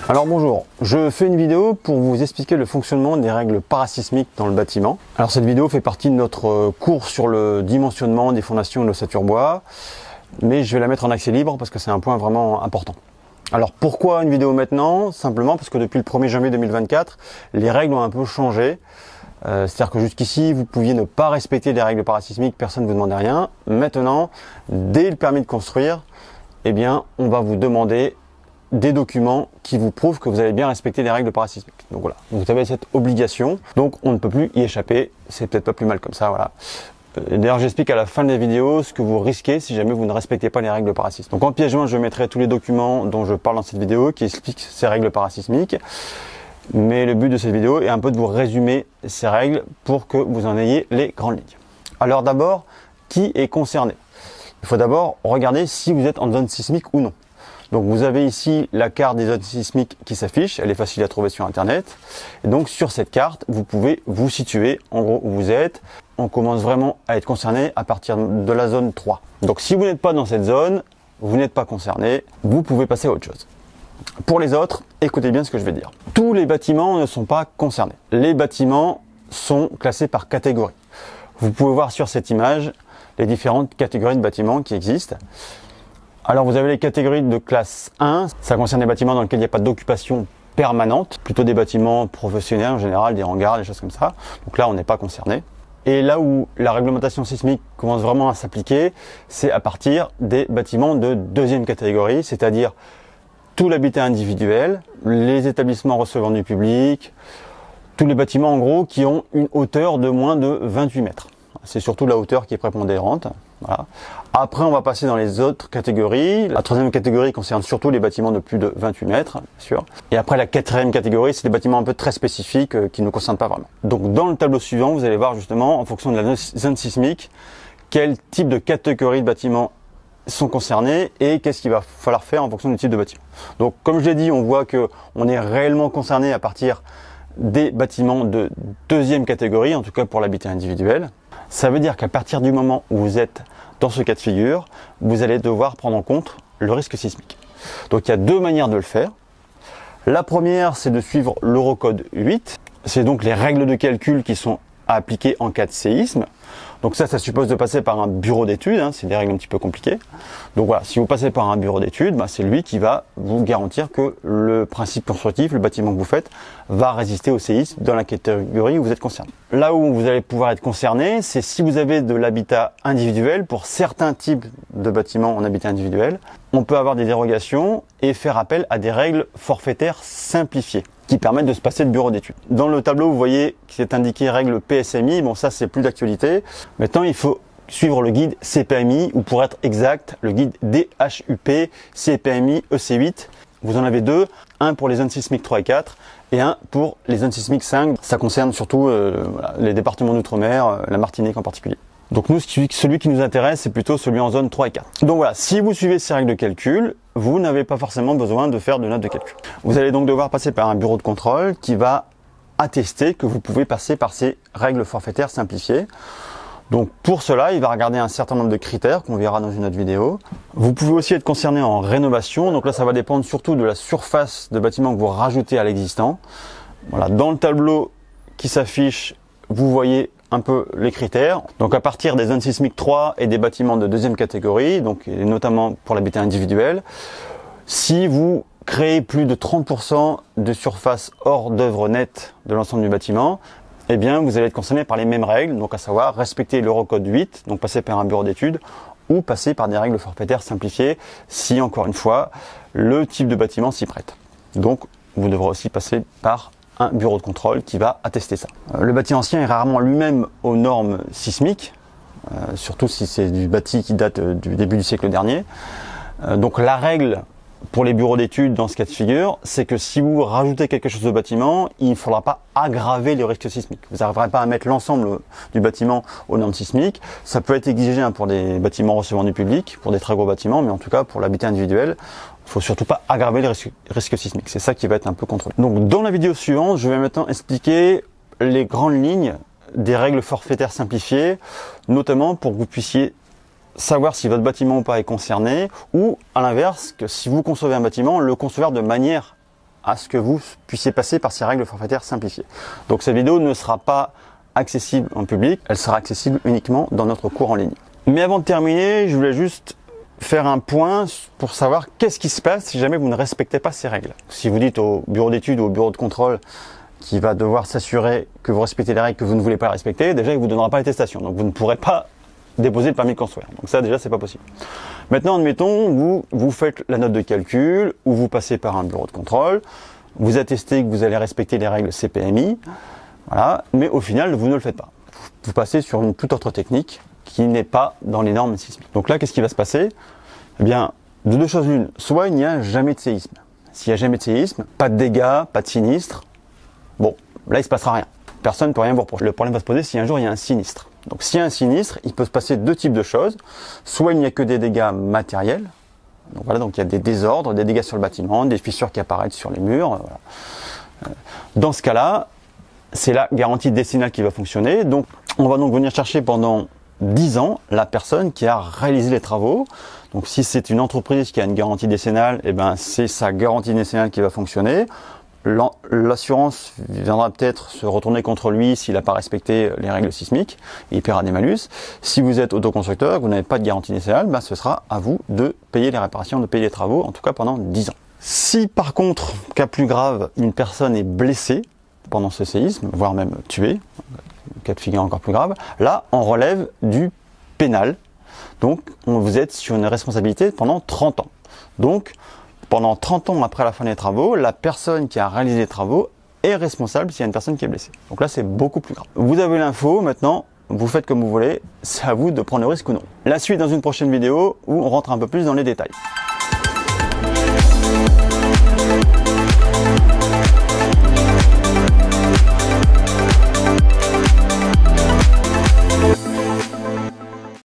Alors bonjour, je fais une vidéo pour vous expliquer le fonctionnement des règles parasismiques dans le bâtiment. Alors cette vidéo fait partie de notre cours sur le dimensionnement des fondations de l'ossature bois, mais je vais la mettre en accès libre parce que c'est un point vraiment important. Alors pourquoi une vidéo maintenant? Simplement parce que depuis le 1er janvier 2024, les règles ont un peu changé. C'est-à-dire que jusqu'ici, vous pouviez ne pas respecter les règles parasismiques, personne ne vous demandait rien. Maintenant, dès le permis de construire, eh bien, on va vous demander des documents qui vous prouvent que vous avez bien respecté les règles parasismiques. Donc voilà, vous avez cette obligation, donc on ne peut plus y échapper. C'est peut-être pas plus mal comme ça, voilà. D'ailleurs, j'explique à la fin de la vidéo ce que vous risquez si jamais vous ne respectez pas les règles parasismiques. Donc en pièce jointe, je mettrai tous les documents dont je parle dans cette vidéo qui expliquent ces règles parasismiques. Mais le but de cette vidéo est un peu de vous résumer ces règles pour que vous en ayez les grandes lignes. Alors d'abord, qui est concerné? Il faut d'abord regarder si vous êtes en zone sismique ou non. Donc vous avez ici la carte des zones sismiques qui s'affiche, elle est facile à trouver sur internet. Et donc sur cette carte, vous pouvez vous situer en gros où vous êtes. On commence vraiment à être concerné à partir de la zone 3. Donc si vous n'êtes pas dans cette zone, vous n'êtes pas concerné, vous pouvez passer à autre chose. Pour les autres, écoutez bien ce que je vais dire. Tous les bâtiments ne sont pas concernés. Les bâtiments sont classés par catégorie. Vous pouvez voir sur cette image les différentes catégories de bâtiments qui existent. Alors vous avez les catégories de classe 1, ça concerne les bâtiments dans lesquels il n'y a pas d'occupation permanente, plutôt des bâtiments professionnels en général, des hangars, des choses comme ça. Donc là on n'est pas concerné. Et là où la réglementation sismique commence vraiment à s'appliquer, c'est à partir des bâtiments de deuxième catégorie, c'est-à-dire tout l'habitat individuel, les établissements recevant du public, tous les bâtiments en gros qui ont une hauteur de moins de 28 mètres. C'est surtout la hauteur qui est prépondérante. Voilà. Après, on va passer dans les autres catégories. La troisième catégorie concerne surtout les bâtiments de plus de 28 mètres, bien sûr. Et après, la quatrième catégorie, c'est des bâtiments un peu très spécifiques qui ne nous concernent pas vraiment. Donc, dans le tableau suivant, vous allez voir justement, en fonction de la zone sismique, quel type de catégorie de bâtiments sont concernés et qu'est-ce qu'il va falloir faire en fonction du type de bâtiment. Donc, comme je l'ai dit, on voit que on est réellement concerné à partir des bâtiments de deuxième catégorie, en tout cas pour l'habitat individuel. Ça veut dire qu'à partir du moment où vous êtes dans ce cas de figure, vous allez devoir prendre en compte le risque sismique. Donc il y a deux manières de le faire. La première, c'est de suivre l'Eurocode 8. C'est donc les règles de calcul qui sont à appliquer en cas de séisme. Donc ça suppose de passer par un bureau d'études, hein, c'est des règles un petit peu compliquées. Donc voilà, si vous passez par un bureau d'études, c'est lui qui va vous garantir que le principe constructif, le bâtiment que vous faites, va résister au séisme dans la catégorie où vous êtes concerné. Là où vous allez pouvoir être concerné, c'est si vous avez de l'habitat individuel. Pour certains types de bâtiments en habitat individuel, on peut avoir des dérogations et faire appel à des règles forfaitaires simplifiées qui permettent de se passer de bureau d'études. Dans le tableau, vous voyez qu'il est indiqué règle PSMI. Bon, ça, c'est plus d'actualité. Maintenant, il faut suivre le guide CPMI ou pour être exact, le guide DHUP CPMI EC8. Vous en avez deux, un pour les zones sismiques 3 et 4 et un pour les zones sismiques 5. Ça concerne surtout les départements d'outre-mer, la Martinique en particulier. Donc nous, celui qui nous intéresse, c'est plutôt celui en zone 3 et 4. Donc voilà, si vous suivez ces règles de calcul, vous n'avez pas forcément besoin de faire de notes de calcul. Vous allez donc devoir passer par un bureau de contrôle qui va attester que vous pouvez passer par ces règles forfaitaires simplifiées. Donc pour cela, il va regarder un certain nombre de critères qu'on verra dans une autre vidéo. Vous pouvez aussi être concerné en rénovation. Donc là, ça va dépendre surtout de la surface de bâtiment que vous rajoutez à l'existant. Voilà, dans le tableau qui s'affiche, vous voyez un peu les critères. Donc à partir des zones sismiques 3 et des bâtiments de deuxième catégorie, donc et notamment pour l'habitat individuel, si vous créez plus de 30% de surface hors d'œuvre nette de l'ensemble du bâtiment, eh bien vous allez être concerné par les mêmes règles, donc à savoir respecter l'Eurocode 8, donc passer par un bureau d'études, ou passer par des règles forfaitaires simplifiées, si encore une fois, le type de bâtiment s'y prête. Donc vous devrez aussi passer par un bureau de contrôle qui va attester ça. Le bâti ancien est rarement lui-même aux normes sismiques, surtout si c'est du bâti qui date du début du siècle dernier. Donc la règle pour les bureaux d'études dans ce cas de figure, c'est que si vous rajoutez quelque chose au bâtiment, il ne faudra pas aggraver le risque sismique. Vous n'arriverez pas à mettre l'ensemble du bâtiment aux normes sismiques. Ça peut être exigé pour des bâtiments recevant du public, pour des très gros bâtiments, mais en tout cas pour l'habitat individuel, il ne faut surtout pas aggraver les risques sismiques. C'est ça qui va être un peu contrôlé. Donc dans la vidéo suivante, je vais maintenant expliquer les grandes lignes des règles forfaitaires simplifiées, notamment pour que vous puissiez savoir si votre bâtiment ou pas est concerné, ou à l'inverse, que si vous concevez un bâtiment, le concevoir de manière à ce que vous puissiez passer par ces règles forfaitaires simplifiées. Donc cette vidéo ne sera pas accessible en public, elle sera accessible uniquement dans notre cours en ligne. Mais avant de terminer, je voulais juste faire un point pour savoir qu'est-ce qui se passe si jamais vous ne respectez pas ces règles. Si vous dites au bureau d'études ou au bureau de contrôle qui va devoir s'assurer que vous respectez les règles que vous ne voulez pas respecter, déjà il ne vous donnera pas l'attestation, donc vous ne pourrez pas déposer le permis de construire. Donc ça déjà c'est pas possible. Maintenant admettons vous faites la note de calcul ou vous passez par un bureau de contrôle, vous attestez que vous allez respecter les règles CPMI, voilà, mais au final vous ne le faites pas. Vous passez sur une toute autre technique qui n'est pas dans les normes sismiques. Donc là qu'est-ce qui va se passer? Eh bien de deux choses l'une, soit il n'y a jamais de séisme. S'il n'y a jamais de séisme, pas de dégâts, pas de sinistre, bon là il se passera rien. Personne ne peut rien vous reprocher. Le problème va se poser si un jour il y a un sinistre. Donc s'il y a un sinistre, il peut se passer deux types de choses. Soit il n'y a que des dégâts matériels. Donc voilà, donc il y a des désordres, des dégâts sur le bâtiment, des fissures qui apparaissent sur les murs. Voilà. Dans ce cas-là, c'est la garantie décennale qui va fonctionner. Donc on va donc venir chercher pendant 10 ans la personne qui a réalisé les travaux. Donc si c'est une entreprise qui a une garantie décennale, eh ben c'est sa garantie décennale qui va fonctionner. L'assurance viendra peut-être se retourner contre lui s'il n'a pas respecté les règles sismiques, et il paiera des malus. Si vous êtes autoconstructeur, que vous n'avez pas de garantie décennale, ben ce sera à vous de payer les réparations, de payer les travaux, en tout cas pendant 10 ans. Si par contre, cas plus grave, une personne est blessée pendant ce séisme, voire même tuée, cas de figure encore plus grave, là on relève du pénal. Donc vous êtes sur une responsabilité pendant 30 ans. Donc pendant 30 ans après la fin des travaux, la personne qui a réalisé les travaux est responsable s'il y a une personne qui est blessée. Donc là, c'est beaucoup plus grave. Vous avez l'info, maintenant, vous faites comme vous voulez, c'est à vous de prendre le risque ou non. La suite dans une prochaine vidéo où on rentre un peu plus dans les détails.